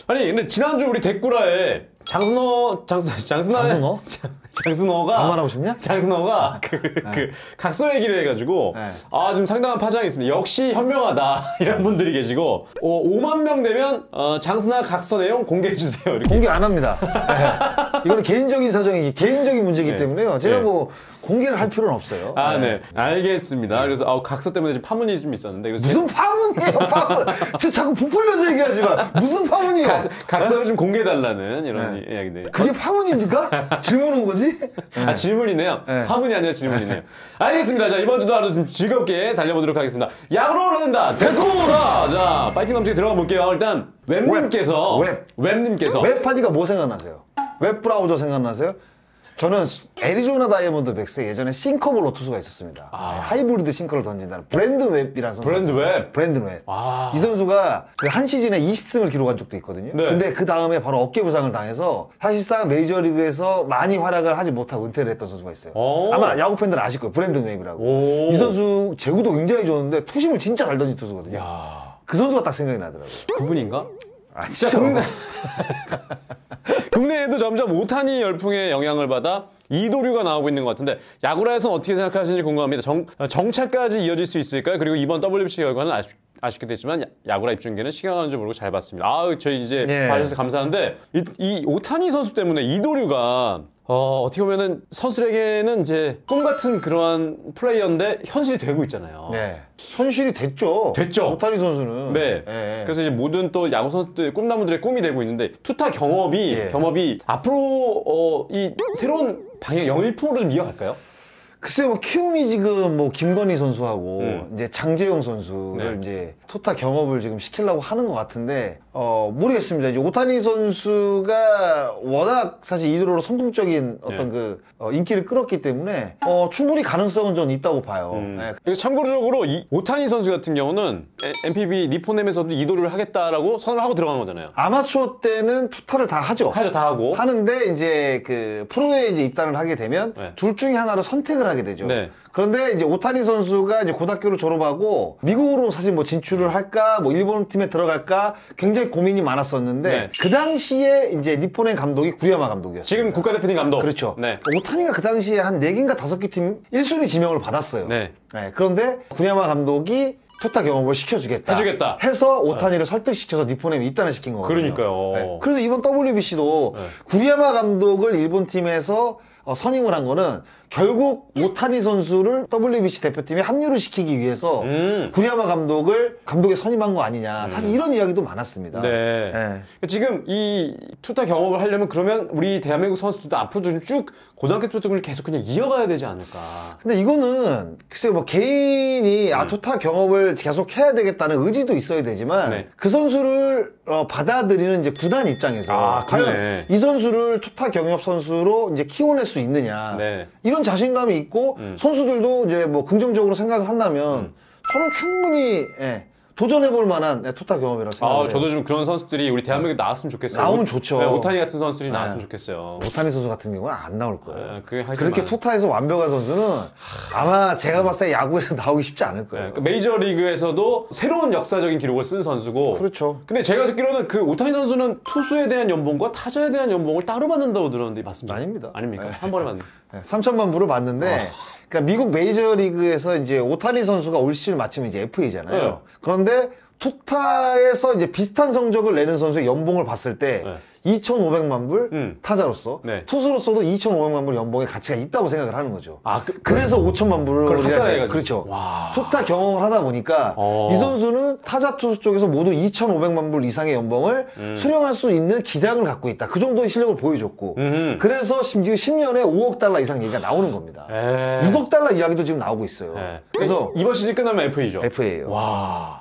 아니 근데 지난주 우리 댓글에 장순호가 아무 말 하고 싶냐? 장순호가 그 각서 얘기를 해가지고 좀 상당한 파장이 있습니다. 역시 현명하다 이런 분들이 계시고 5만 명 되면 장순호 각서 내용 공개해 주세요. 이렇게. 공개 안 합니다. 이거는 개인적인 사정이기 개인적인 문제이기 때문에요. 제가 뭐 공개를 할 필요는 없어요. 네. 알겠습니다. 그래서 각서 때문에 지금 파문이 좀 있었는데 그래서 무슨 파문이에요, 파문. 저 자꾸 부풀려서 얘기하지 마. 무슨 파문이에요? 각서를 좀 공개해달라는 이런 이야기들. 그게 파문입니까? 질문은 거지? 질문이네요. 파문이 아니라 질문이네요. 알겠습니다. 자, 이번 주도 하루 좀 즐겁게 달려보도록 하겠습니다. 야구로 올라간다. 데코라! 자, 파이팅 넘치게 들어가 볼게요. 일단, 웹님께서. 웹하니까 뭐 생각나세요? 웹브라우저 생각나세요? 저는 애리조나 다이아몬드 백스에 예전에 싱커볼로 투수가 있었습니다. 하이브리드 싱커를 던진다는 브랜드 웹이라는 선수가 있었어요. 브랜드 웹. 이 선수가 그 한 시즌에 20승을 기록한 적도 있거든요. 근데 그 다음에 바로 어깨 부상을 당해서 사실상 메이저리그에서 많이 활약을 하지 못하고 은퇴를 했던 선수가 있어요. 아마 야구 팬들은 아실 거예요. 브랜드 웹이라고. 이 선수 제구도 굉장히 좋은데 투심을 진짜 잘 던진 투수거든요. 그 선수가 딱 생각이 나더라고요. 그분인가? 아니죠. 국내에도 점점 오타니 열풍의 영향을 받아 이도류가 나오고 있는 것 같은데 야구라에서는 어떻게 생각하시는지 궁금합니다. 정차까지 이어질 수 있을까요? 그리고 이번 WBC 결과는 아쉽게 됐지만 야구라 입중계는 시간 가는 줄 모르고 잘 봤습니다. 저희 이제 봐주셔서 감사한데 이 오타니 선수 때문에 이도류가 어떻게 보면은 선수들에게는 이제 꿈 같은 그러한 플레이어인데 현실이 되고 있잖아요. 현실이 됐죠. 오타니 선수는. 그래서 이제 모든 또 야구 선수들 꿈나무들의 꿈이 되고 있는데 투타 경험이 앞으로 이 새로운 방향 영일풍으로 좀 이어갈까요? 글쎄요, 뭐 키움이 지금 뭐 김건희 선수하고 이제 장재용 선수를 이제 투타 경험을 지금 시키려고 하는 것 같은데 모르겠습니다. 이제 오타니 선수가 워낙 사실 이도로로 선풍적인 어떤 그 인기를 끌었기 때문에 충분히 가능성은 전 있다고 봐요. 참고적으로 이 오타니 선수 같은 경우는 NPB 니포넴에서도 이도를 하겠다라고 선을 하고 들어간 거잖아요. 아마추어 때는 투타를 다 하죠. 다 하고 하는데 이제 그 프로에 이제 입단을 하게 되면 둘 중에 하나를 선택을 하게 되죠. 그런데 이제 오타니 선수가 이제 고등학교를 졸업하고 미국으로 사실 뭐 진출을 할까, 뭐 일본 팀에 들어갈까 굉장히 고민이 많았었는데 그 당시에 이제 니폰의 감독이 구리야마 감독이었어요. 지금 국가대표팀 감독. 그렇죠. 오타니가 그 당시에 한 4개인가 5개 팀 1순위 지명을 받았어요. 그런데 구리야마 감독이 투타 경험을 해주겠다 해서 오타니를 설득시켜서 니폰에 입단을 시킨 거거든요. 그러니까요. 그래서 이번 WBC도 구리야마 감독을 일본 팀에서 선임을 한 거는 결국 오타니 선수를 WBC 대표팀에 합류를 시키기 위해서 구리야마 감독에 선임한 거 아니냐. 사실 이런 이야기도 많았습니다. 지금 이 투타 경험을 하려면 그러면 우리 대한민국 선수들도 앞으로 좀 쭉 고등학교 때부터 계속 그냥 이어가야 되지 않을까. 근데 이거는 글쎄요, 뭐 개인이 투타 경험을 계속 해야 되겠다는 의지도 있어야 되지만 그 선수를 받아들이는 이제 구단 입장에서 과연 이 선수를 투타 경력 선수로 이제 키워낼 수 있느냐. 이런 자신감이 있고 선수들도 이제 뭐 긍정적으로 생각을 한다면 저는 충분히 도전해볼 만한 투타 경험이라고 생각해요. 저도 좀 그런 선수들이 우리 대한민국에 나왔으면 좋겠어요. 나오면 좋죠. 오타니 같은 선수들이 나왔으면 좋겠어요. 오타니 선수 같은 경우는 안 나올 거예요. 그렇게 투타에서 완벽한 선수는 아마 제가 봤을 때 야구에서 나오기 쉽지 않을 거예요. 메이저리그에서도 새로운 역사적인 기록을 쓴 선수고. 그렇죠. 근데 제가 듣기로는 그 오타니 선수는 투수에 대한 연봉과 타자에 대한 연봉을 따로 받는다고 들었는데 맞습니까? 아닙니다. 아닙니까? 한 번에 받는. 3천만 불을 받는데 그러니까 미국 메이저리그에서 이제 오타니 선수가 올 시즌 마치면 이제 FA잖아요. 그런데 투타에서 이제 비슷한 성적을 내는 선수의 연봉을 봤을 때 2,500만 불 타자로서 투수로서도 2,500만 불 연봉의 가치가 있다고 생각을 하는 거죠. 그래서 5천만 불을 그렇죠. 투타 경험을 하다 보니까 이 선수는 타자 투수 쪽에서 모두 2,500만 불 이상의 연봉을 수령할 수 있는 기량을 갖고 있다. 그 정도의 실력을 보여줬고 그래서 지금 10년에 5억 달러 이상 얘기가 나오는 겁니다. 6억 달러 이야기도 지금 나오고 있어요. 그래서 이번 시즌 끝나면 FA죠. FA예요.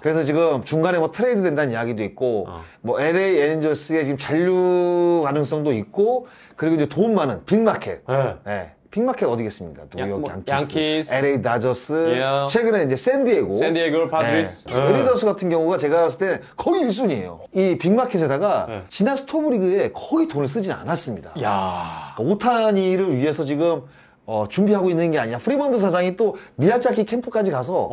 그래서 지금 중간에 뭐 트레이드 된다는 이야기도 있고 뭐 LA 에인저스의 지금 잔류 가능성도 있고 그리고 이제 돈 많은 빅마켓. 빅마켓 어디겠습니까? 뉴욕 양키스, LA 다저스, 최근에 이제 샌디에고 파드리스. 에리더스 같은 경우가 제가 봤을 때 거의 1순위예요. 이 빅마켓에다가 지난 스토브리그에 거의 돈을 쓰진 않았습니다. 그러니까 오타니를 위해서 지금 준비하고 있는 게 아니야. 프리먼드 사장이 또 미야자키 캠프까지 가서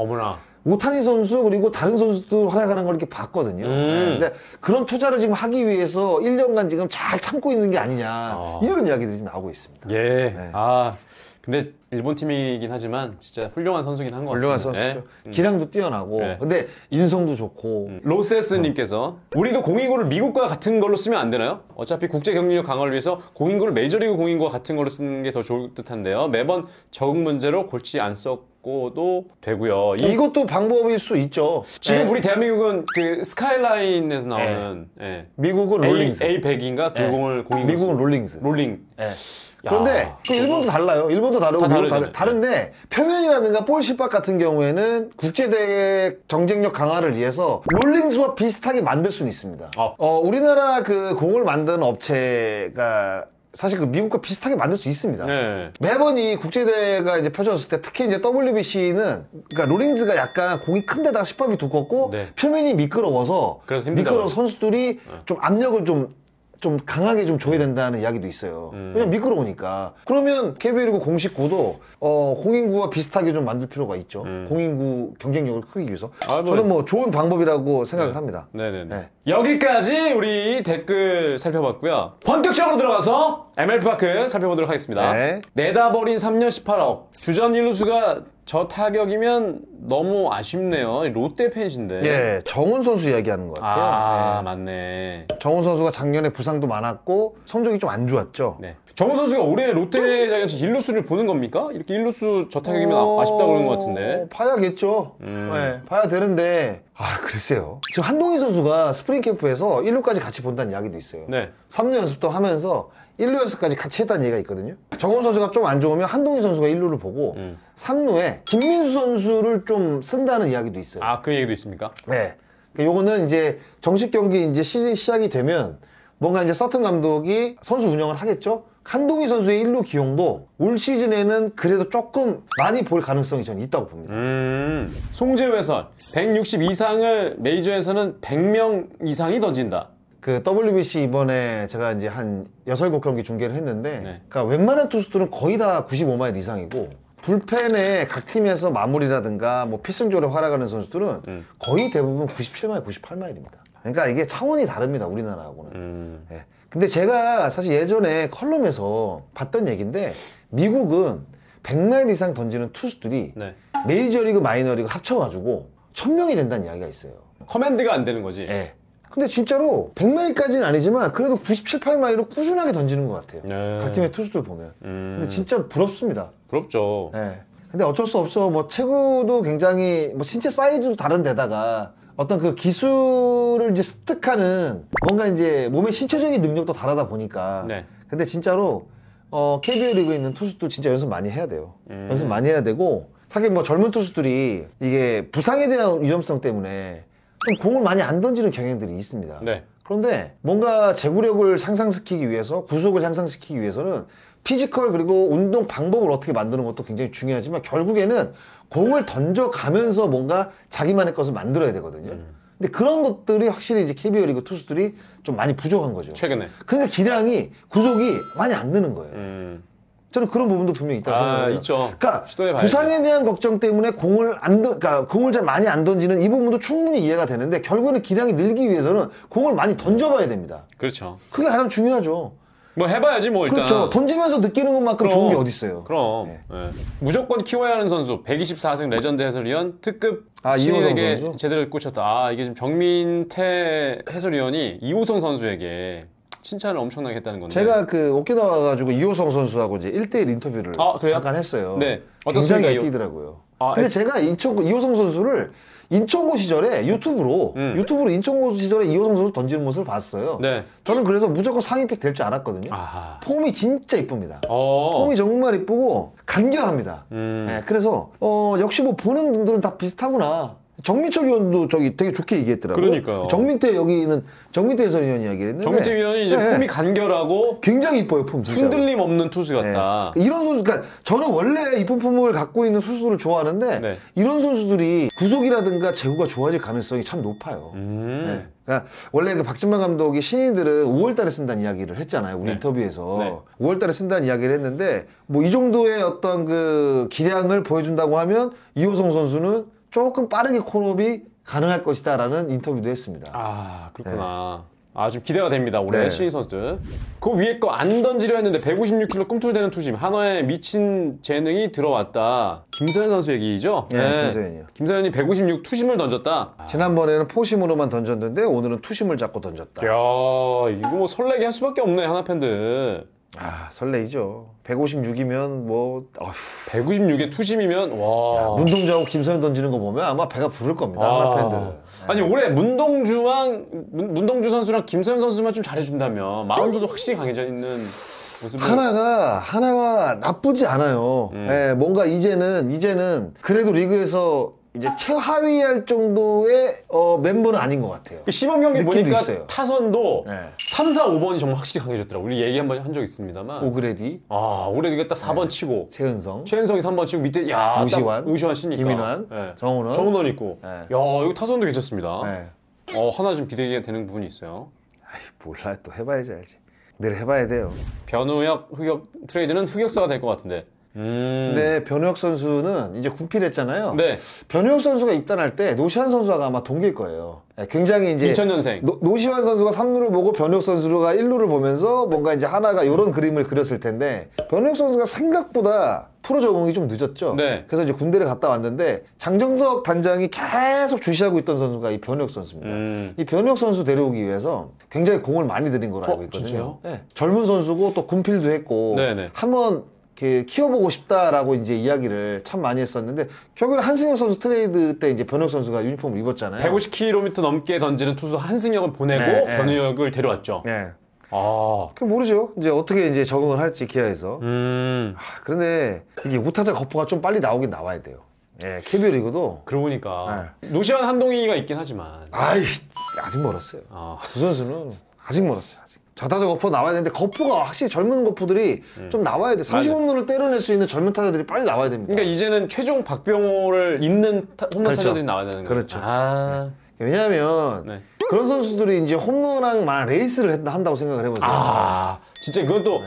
오타니 선수 그리고 다른 선수도 활약하는 걸 이렇게 봤거든요. 근데 그런 투자를 지금 하기 위해서 1년간 지금 잘 참고 있는 게 아니냐 이런 이야기들이 지금 나오고 있습니다. 예. 네. 근데 일본 팀이긴 하지만 진짜 훌륭한 선수긴 한 것 같습니다. 훌륭한 선수죠. 기량도 뛰어나고 근데 인성도 좋고. 로세스님께서 우리도 공인구를 미국과 같은 걸로 쓰면 안 되나요? 어차피 국제 경쟁력 강화를 위해서 공인구를 메이저리그 공인구와 같은 걸로 쓰는 게 더 좋을 듯한데요. 매번 적응 문제로 골치 안 썼고도 되고요. 이것도 방법일 수 있죠. 지금 우리 대한민국은 그 스카이라인에서 나오는 미국은 롤링스. A100인가 그 공을 공인구 미국은 롤링스. 롤링. 그런데 그 일본도 달라요. 일본도 다르고 미국도 다른데 표면이라든가 볼 실밥 같은 경우에는 국제대회 경쟁력 강화를 위해서 롤링스와 비슷하게 만들 수는 있습니다. 우리나라 그 공을 만드는 업체가 사실 그 미국과 비슷하게 만들 수 있습니다. 매번 이 국제대회가 이제 펼쳐졌을 때 특히 이제 WBC는 그러니까 롤링스가 약간 공이 큰 데다가 실밥이 두껍고 표면이 미끄러워서 미끄러운 선수들이 좀 압력을 좀 강하게 좀 줘야 된다는 이야기도 있어요. 왜냐면 미끄러우니까. 그러면 KBO 리그 공식구도 공인구와 비슷하게 좀 만들 필요가 있죠. 공인구 경쟁력을 크기 위해서. 저는 뭐 좋은 방법이라고 생각을 합니다. 네네네. 여기까지 우리 댓글 살펴봤고요. 본격적으로 들어가서 MLB파크 살펴보도록 하겠습니다. 내다버린 3년 18억. 주전 일루수가 저 타격이면 너무 아쉽네요. 롯데 팬이신데. 정훈 선수 이야기하는 것 같아요. 맞네. 정훈 선수가 작년에 부상도 많았고 성적이 좀 안 좋았죠. 정훈 선수가 올해 롯데 자이언츠 일루수를 보는 겁니까? 이렇게 일루수 저 타격이면 아쉽다고 그러는 것 같은데. 봐야겠죠. 봐야 되는데 글쎄요. 지금 한동희 선수가 스프링 캠프에서 1루까지 같이 본다는 이야기도 있어요. 3루 연습도 하면서 1루 연습까지 같이 했다는 얘기가 있거든요. 정훈 선수가 좀 안 좋으면 한동희 선수가 1루를 보고 3루에 김민수 선수를 좀 쓴다는 이야기도 있어요. 그 얘기도 있습니까? 그러니까 요거는 이제 정식 경기 이제 시즌 시작이 되면 뭔가 이제 서튼 감독이 선수 운영을 하겠죠. 한동희 선수의 1루 기용도 올 시즌에는 그래도 조금 많이 볼 가능성이 저는 있다고 봅니다. 송재우 해설 160 이상을 메이저에서는 100명 이상이 던진다. 그 WBC 이번에 제가 이제 한 6-7경기 중계를 했는데 그러니까 웬만한 투수들은 거의 다 95마일 이상이고 불펜에 각 팀에서 마무리라든가 뭐 필승조에 활약하는 선수들은 거의 대부분 97마일, 98마일입니다. 그러니까 이게 차원이 다릅니다, 우리나라하고는. 근데 제가 사실 예전에 컬럼에서 봤던 얘기인데 미국은 100마일 이상 던지는 투수들이 메이저리그, 마이너리그 합쳐가지고 1000명이 된다는 이야기가 있어요. 커맨드가 안 되는 거지? 근데 진짜로 100마일까지는 아니지만 그래도 97, 8마일로 꾸준하게 던지는 것 같아요. 각 팀의 투수들 보면. 근데 진짜 부럽습니다. 부럽죠. 근데 어쩔 수 없어. 뭐 체구도 굉장히 뭐 신체 사이즈도 다른 데다가 어떤 그 기술을 이제 습득하는 뭔가 이제 몸의 신체적인 능력도 다르다 보니까. 근데 진짜로 KBO 리그에 있는 투수도 진짜 연습 많이 해야 돼요. 연습 많이 해야 되고 사실 뭐 젊은 투수들이 이게 부상에 대한 위험성 때문에 좀 공을 많이 안 던지는 경향들이 있습니다. 그런데 뭔가 제구력을 향상시키기 위해서, 구속을 향상시키기 위해서는 피지컬 그리고 운동 방법을 어떻게 만드는 것도 굉장히 중요하지만 결국에는 공을 던져가면서 뭔가 자기만의 것을 만들어야 되거든요. 근데 그런 것들이 확실히 이제 KBO 리그 투수들이 좀 많이 부족한 거죠. 최근에. 그러니까 기량이, 구속이 많이 안 느는 거예요. 저는 그런 부분도 분명히 있다고 생각해요. 있죠. 그러니까 부상에 대한 걱정 때문에 그러니까 공을 잘 많이 안 던지는 이 부분도 충분히 이해가 되는데 결국에는 기량이 늘기 위해서는 공을 많이 던져봐야 됩니다. 그렇죠. 그게 가장 중요하죠. 뭐 해봐야지 뭐 일단. 그렇죠. 던지면서 느끼는 것만큼 좋은 게 어디 있어요. 그럼. 무조건 키워야 하는 선수 124승 레전드 해설위원 특급 이호성 선수 제대로 꽂혔다. 이게 지금 정민태 해설위원이 이호성 선수에게 칭찬을 엄청나게 했다는 건데. 제가 그 오키나와 가가지고 이호성 선수하고 이제 1대1 인터뷰를 잠깐 했어요. 굉장히 뛰더라고요. 근데 제가 이호성 선수를 인천고 시절에 유튜브로 인천고 시절에 이호성 선수 던지는 모습을 봤어요. 저는 그래서 무조건 상위픽 될 줄 알았거든요. 폼이 진짜 이쁩니다. 폼이 정말 이쁘고 간결합니다. 그래서 역시 뭐 보는 분들은 다 비슷하구나. 정민철 위원도 저기 되게 좋게 얘기했더라고요. 그러니까요. 정민태 해설위원 이야기를 했는데 정민태 위원이 이제 폼이 간결하고 굉장히 이뻐요, 폼 진짜. 흔들림 없는 투수 같다. 이런 선수, 그러니까 저는 원래 이쁜 폼을 갖고 있는 투수를 좋아하는데 이런 선수들이 구속이라든가 제구가 좋아질 가능성이 참 높아요. 그러니까 원래 그 박진만 감독이 신인들은 5월달에 쓴다는 이야기를 했잖아요. 우리 인터뷰에서 5월달에 쓴다는 이야기를 했는데 뭐 이 정도의 어떤 그 기량을 보여준다고 하면 이호성 선수는 조금 빠르게 콜업이 가능할 것이다라는 인터뷰도 했습니다. 아, 그렇구나. 아, 좀 기대가 됩니다. 올해 네. 신인 선수들. 그 위에 거 안 던지려 했는데 156kg 꿈틀대는 투심. 한화에 미친 재능이 들어왔다. 김서현 선수 얘기죠? 네, 김서현이요. 김서현이 156 투심을 던졌다. 지난번에는 포심으로만 던졌는데 오늘은 투심을 잡고 던졌다. 야, 이거 뭐 설레게 할 수밖에 없네, 하나 팬들. 아, 설레이죠. 156이면 뭐 156에 투심이면 와. 문동주하고 김서현 던지는 거 보면 아마 배가 부를 겁니다. 아. 하나 팬들은. 아니 올해 문동주 선수랑 김서현 선수만 좀 잘해준다면 마운드도 확실히 강해져 있는 모습을. 하나가 나쁘지 않아요. 예, 뭔가 이제는 그래도 리그에서 이제 최하위할 정도의 멤버는 아닌 것 같아요. 시범 경기 느낌도 보니까 있어요. 타선도 네. 3, 4, 5번이 정말 확실히 강해졌더라고. 우리 얘기 한번 한 적 있습니다만. 오그레디, 아, 올해 이게 딱 4번 치고 최은성, 최은성이 3번 치고 밑에 야, 우시환 씨니까. 김인환, 네. 정은원. 있고. 네. 야, 이거 타선도 괜찮습니다. 네. 하나 좀 기대가 되는 부분이 있어요. 아이, 몰라, 또 해봐야지 알지. 늘 해봐야 돼요. 변우혁, 흑역 트레이드는 흑역사가 될 것 같은데. 근데 변우혁 선수는 이제 군필했잖아요. 네. 변우혁 선수가 입단할 때 노시환 선수가 아마 동기일 거예요. 네, 굉장히 이제 2000년생. 노시환 선수가 3루를 보고 변우혁 선수가 1루를 보면서 뭔가 이제 하나가 이런 그림을 그렸을 텐데 변우혁 선수가 생각보다 프로 적응이 좀 늦었죠. 네. 그래서 이제 군대를 갔다 왔는데 장정석 단장이 계속 주시하고 있던 선수가 이 변우혁 선수입니다. 이 변우혁 선수 데려오기 위해서 굉장히 공을 많이 들인 걸로 알고 있거든요. 진짜요? 네. 젊은 선수고 또 군필도 했고 네네. 한번 이렇게 키워보고 싶다라고 이제 이야기를 참 많이 했었는데 결국에 한승혁 선수 트레이드 때 이제 변혁 선수가 유니폼을 입었잖아요. 150km 넘게 던지는 투수 한승혁을 보내고 네, 변우혁을 데려왔죠. 네. 아, 그 모르죠. 이제 어떻게 이제 적응을 할지 기아에서. 그런데 이게 우타자 거포가 좀 빨리 나오긴 나와야 돼요. 예, KBO 리그도. 그러고 보니까 노시환 한동희가 있긴 하지만. 아이, 아직 멀었어요. 두 선수는 아직 멀었어요. 아직. 좌타자 거포 나와야 되는데 거포가 확실히 젊은 거포들이 좀 나와야 돼. 30홈런을 때려낼 수 있는 젊은 타자들이 빨리 나와야 됩니다. 그러니까 이제는 최종 박병호를 잇는 홈런 그렇죠. 타자들이 나와야 되는 거예요. 그렇죠. 아, 왜냐하면 네. 그런 선수들이 이제 홈런왕만 레이스를 한다고 생각을 해보세요. 아, 진짜 그것도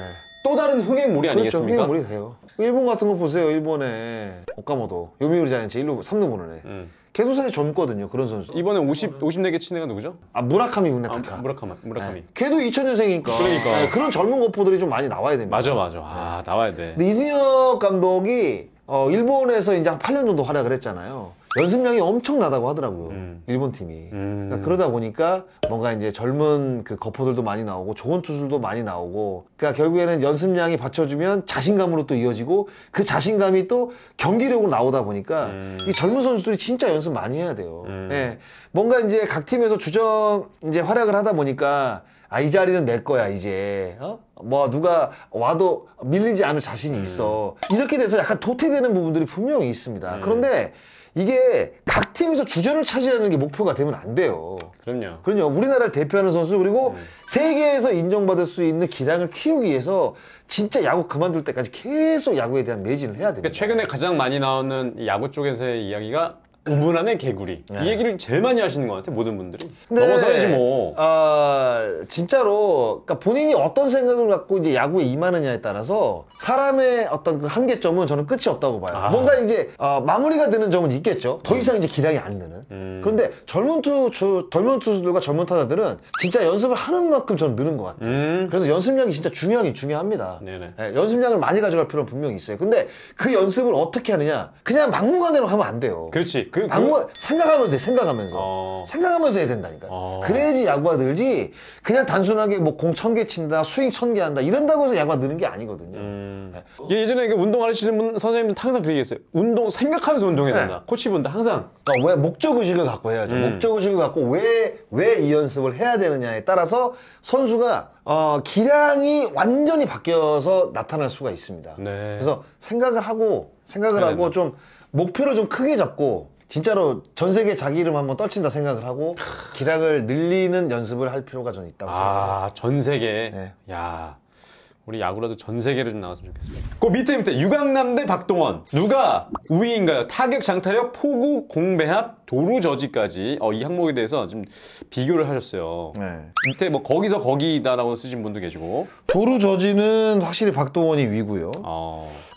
또 다른 흥행물이 그렇죠. 아니겠습니까? 흥행물이 돼요. 일본 같은 거 보세요. 일본에 오카모토, 요미우리 자이언츠 1루 3루 보내네. 걔도 사실 젊거든요. 그런 선수. 이번에 54개 친 애가 누구죠? 아, 무라카미 우네타카. 무라카미. 네. 걔도 2000년생이니까. 그러니까. 그런 젊은 거포들이 좀 많이 나와야 됩니다. 맞아. 아, 나와야 돼. 근데 이승엽 감독이 일본에서 이제 한 8년 정도 활약을 했잖아요. 연습량이 엄청나다고 하더라고요. 일본 팀이. 그러니까 그러다 보니까 뭔가 이제 젊은 그 거포들도 많이 나오고 좋은 투수들도 많이 나오고 그러니까 결국에는 연습량이 받쳐주면 자신감으로 또 이어지고 그 자신감이 또 경기력으로 나오다 보니까 이 젊은 선수들이 진짜 연습 많이 해야 돼요. 예. 뭔가 이제 각 팀에서 주전 이제 활약을 하다 보니까 아, 이 자리는 내 거야, 이제. 뭐, 누가 와도 밀리지 않을 자신이 있어. 이렇게 돼서 약간 도태되는 부분들이 분명히 있습니다. 그런데 이게 각 팀에서 주전을 차지하는 게 목표가 되면 안 돼요. 그럼요. 우리나라를 대표하는 선수, 그리고 세계에서 인정받을 수 있는 기량을 키우기 위해서 진짜 야구 그만둘 때까지 계속 야구에 대한 매진을 해야 됩니다. 그러니까 최근에 가장 많이 나오는 이 야구 쪽에서의 이야기가 5분 안에 개구리. 이 얘기를 제일 많이 하시는 것 같아, 모든 분들이. 넘어서야지 뭐. 진짜로, 그러니까 본인이 어떤 생각을 갖고 이제 야구에 임하느냐에 따라서 사람의 어떤 그 한계점은 저는 끝이 없다고 봐요. 뭔가 이제, 마무리가 되는 점은 있겠죠. 더 이상 이제 기량이 안 느는. 그런데 젊은 투수들과 젊은 타자들은 진짜 연습을 하는 만큼 저는 느는 것 같아요. 그래서 연습량이 진짜 중요합니다. 네네. 네, 연습량을 많이 가져갈 필요는 분명히 있어요. 근데 그 연습을 어떻게 하느냐? 그냥 막무가내로 하면 안 돼요. 그렇지. 생각하면서 생각하면서 해야 된다니까. 그래야지 야구가 늘지 그냥 단순하게 뭐 공 1000개 친다 스윙 1000개 한다 이런다고 해서 야구가 느는 게 아니거든요. 네. 예전에 운동하시는 분 선생님들 항상 그 얘기했어요. 운동 생각하면서 운동해야 된다. 코치분들 항상. 그러니까 왜 목적의식을 갖고 해야죠. 목적의식을 갖고 왜 이 연습을 해야 되느냐에 따라서 선수가 기량이 완전히 바뀌어서 나타날 수가 있습니다. 네. 그래서 생각을 하고 좀 목표를 좀 크게 잡고 진짜로 전 세계 자기 이름 한번 떨친다 생각을 하고 기량을 늘리는 연습을 할 필요가 저는 있다고 생각합니다. 전 세계. 네. 야, 우리 야구라도 전 세계로 좀 나왔으면 좋겠습니다. 그 밑에 유강남 대 박동원. 누가 우위인가요? 타격, 장타력, 포구, 공배합, 도루 저지까지. 이 항목에 대해서 좀 비교를 하셨어요. 네. 밑에 뭐 거기서 거기다라고 쓰신 분도 계시고. 도루 저지는 확실히 박동원이 위고요.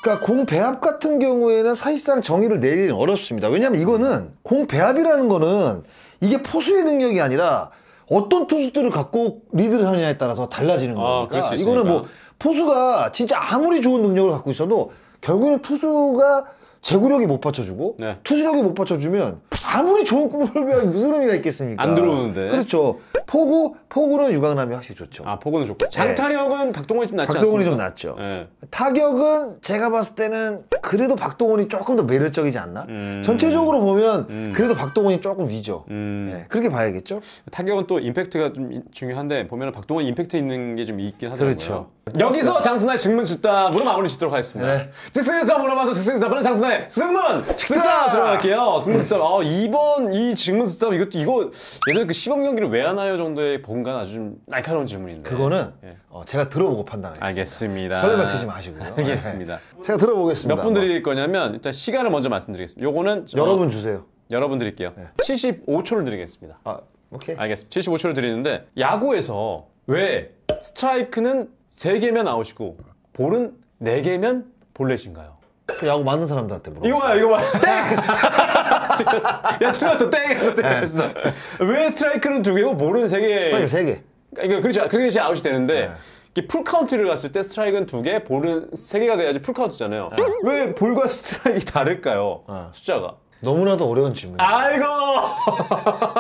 그러니까 공 배합 같은 경우에는 사실상 정의를 내리기는 어렵습니다. 왜냐하면 이거는 공 배합이라는 거는 이게 포수의 능력이 아니라 어떤 투수들을 갖고 리드를 하느냐에 따라서 달라지는 거니까. 이거는 뭐 포수가 진짜 아무리 좋은 능력을 갖고 있어도 결국에는 투수가 제구력이 못 받쳐주고 네. 투수력이 못 받쳐주면 아무리 좋은 꿈을 배우면 무슨 의미가 있겠습니까? 안 들어오는데. 그렇죠. 포구는 유강남이 확실히 좋죠. 포구는 좋고. 장타력은 박동원이 좀 낫지 박동원이 않습니까? 좀 낫죠. 네. 타격은 제가 봤을 때는 그래도 박동원이 조금 더 매력적이지 않나? 전체적으로 보면 그래도 박동원이 조금 위죠. 네, 그렇게 봐야겠죠? 타격은 또 임팩트가 좀 중요한데 보면 박동원이 임팩트 있는 게 좀 있긴 하더라고요. 그렇죠. 여기서 장순아의 증문 짓답으로 마무리 짓도록 하겠습니다. 네. 즉승에서 물어봐서 즉승에서 장순아의 승문 짓답 들어갈게요. 승문 짓답. 이번 이 증문 짓답 이거 예전에 그 시범 경기를 왜 하나요 정도의 본간 아주 좀 날카로운 질문인데. 그거는 제가 들어보고 판단하겠습니다. 알겠습니다. 설레발 치지 마시고요. 알겠습니다. 네. 제가 들어보겠습니다. 몇 분 드릴 거냐면 일단 시간을 먼저 말씀드리겠습니다. 요거는 여러분 주세요. 여러분 드릴게요. 75초를 드리겠습니다. 오케이. 알겠습니다. 75초를 드리는데 야구에서 왜 스트라이크는 3개면 아웃이고 볼은 4개면 볼넷인가요? 야구 맞는 사람들한테 물어봐. 이거 봐. 땡! 야, 틀렸어. 땡했어. 왜 스트라이크는 2개고 볼은 3개? 스트라이크 3개. 그러니까 그렇죠. 그게 이제 아웃이 되는데 풀 카운트를 갔을 때 스트라이크는 2개, 볼은 3개가 돼야지 풀 카운트잖아요. 왜 볼과 스트라이크가 다를까요? 숫자가. 너무나도 어려운 질문이에요. 아이고!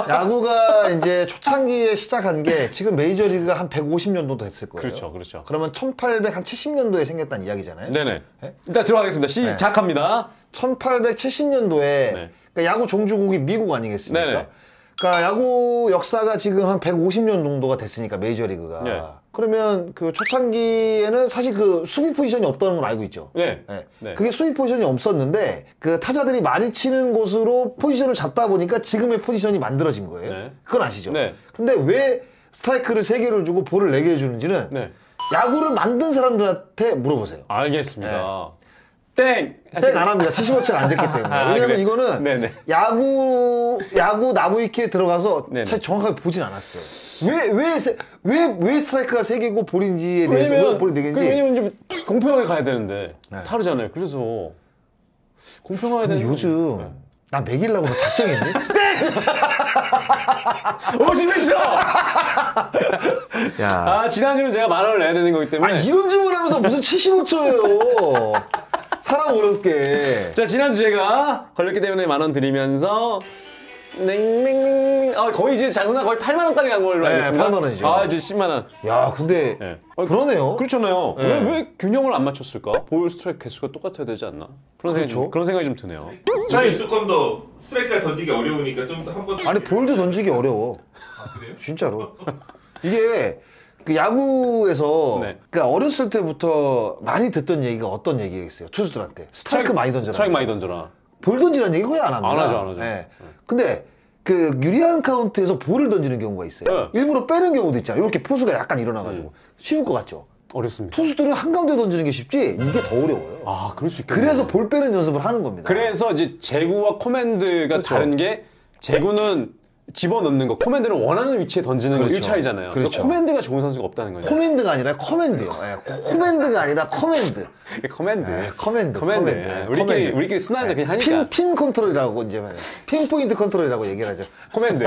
야구가 이제 초창기에 시작한 게 지금 메이저리그가 한 150년도 됐을 거예요. 그렇죠. 그러면 1870년도에 생겼다는 이야기잖아요. 네네. 네? 일단 들어가겠습니다. 시작합니다. 1870년도에 그러니까 야구 종주국이 미국 아니겠습니까? 네네. 그러니까 야구 역사가 지금 한 150년 정도가 됐으니까 메이저리그가. 네. 그러면 그 초창기에는 사실 그 수비 포지션이 없다는 걸 알고 있죠. 네. 그게 수비 포지션이 없었는데 그 타자들이 많이 치는 곳으로 포지션을 잡다 보니까 지금의 포지션이 만들어진 거예요. 그건 아시죠? 근데 왜 스트라이크를 3개를 주고 볼을 4개 주는지는 야구를 만든 사람들한테 물어보세요. 알겠습니다. 땡 안 합니다. 75초가 안 됐기 때문에. 왜냐면 그래. 이거는 야구 나무위키에 들어가서 사실 정확하게 보진 않았어요. 왜 스트라이크가 3개고 볼인지에 대해서 왜 볼이 4개인지. 왜냐면 좀 공평하게 가야 되는데 다르잖아요. 그래서 공평하게 되는. 요즘 나 매기려고 뭐 작정했니? 51초! 야. 지난주는 제가 10,000원을 내야 되는 거기 때문에. 이런 질문 하면서 무슨 75초예요. 사람 어렵게. 자, 지난주 제가 걸렸기 때문에 10,000원 드리면서 거의 이제 장순아 거의 8만원까지 간 걸로 알고 있습니다. 8만원이죠. 이제 10만원. 야, 근데 그러네요. 그렇잖아요. 왜 균형을 안 맞췄을까? 볼 스트라이크 개수가 똑같아야 되지 않나? 그런 생각이 좀 드네요. 스트라이크 조금 더 스트라이크가 던지기 어려우니까 좀 더 한번. 아니, 볼도 던지기 어려워. 그래요? 진짜로. 이게 그 야구에서 그러니까 어렸을 때부터 많이 듣던 얘기가 어떤 얘기겠어요? 투수들한테 스트라이크 많이 던져라. 스트라이크 많이 던져라. 볼 던지라는 얘기 거의 안 합니다. 안 하죠. 근데 그 유리한 카운트에서 볼을 던지는 경우가 있어요. 일부러 빼는 경우도 있잖아요. 이렇게 포수가 약간 일어나가지고. 쉬울 것 같죠? 어렵습니다. 투수들은 한가운데 던지는 게 쉽지 이게 더 어려워요. 그럴 수 있겠네요. 그래서 볼 빼는 연습을 하는 겁니다. 그래서 이제 제구와 코맨드가 다른 게 제구는 집어넣는 거, 코맨드는 원하는 위치에 던지는 거 1차이잖아요. 그러니까 코맨드가 좋은 선수가 없다는 거예요. 코맨드가 아니라 커맨드요. 코맨드가 아니라 커맨드. 커맨드. 우리끼리 순화해서 그냥 하니까. 핀 컨트롤이라고 이제 핀포인트 컨트롤이라고 얘기를 하죠. 코맨드.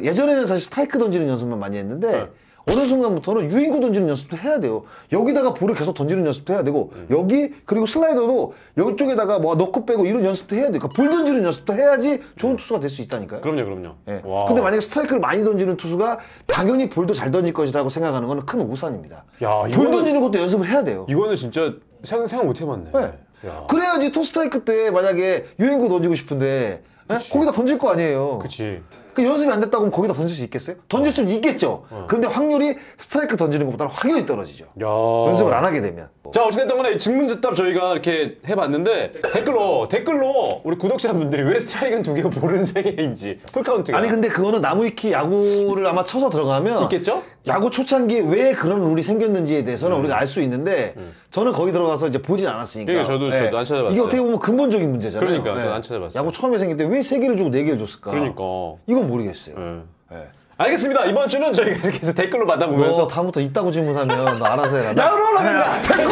예전에는 사실 스트라이크 던지는 연습만 많이 했는데 어느 순간부터는 유인구 던지는 연습도 해야 돼요. 여기다가 볼을 계속 던지는 연습도 해야 되고 여기 그리고 슬라이더도 이쪽에다가 뭐 넣고 빼고 이런 연습도 해야 돼요. 그러니까 볼 던지는 연습도 해야지 좋은 투수가 될 수 있다니까요. 그럼요. 근데 만약에 스트라이크를 많이 던지는 투수가 당연히 볼도 잘 던질 것이라고 생각하는 건 큰 오산입니다. 볼 던지는 것도 연습을 해야 돼요. 이거는 진짜 생각 못 해봤네. 그래야지 투 스트라이크 때 만약에 유인구 던지고 싶은데 거기다 던질 거 아니에요. 그치. 그 연습이 안 됐다고 하면 거기다 던질 수 있겠어요? 던질 수는 있겠죠. 근데 확률이 스트라이크 던지는 것보다는 확연히 떨어지죠. 야. 연습을 안 하게 되면. 자, 어찌됐든 간에 증문즉답 저희가 이렇게 해봤는데 댓글로 우리 구독자분들이 왜 스트라이크는 2개 모르는 세계인지 풀카운트가 아니 근데 그거는 나무위키 야구를 아마 쳐서 들어가면 있겠죠? 야구 초창기에 왜 그런 룰이 생겼는지에 대해서는 우리가 알 수 있는데 저는 거기 들어가서 이제 보진 않았으니까. 그러니까 저도 안 찾아봤어요. 이게 어떻게 보면 근본적인 문제잖아요. 그러니까 저도 안 찾아봤어요. 야구 처음에 생길 때 왜 3개를 주고 4개를 줬을까? 그러니까. 이건 모르겠어요. 네. 네. 알겠습니다. 이번 주는 저희가 이렇게 해서 댓글로 받아보면서 너 다음부터 이따고 질문하면 너 알아서 해라. 야구로 올라간다. 댓글!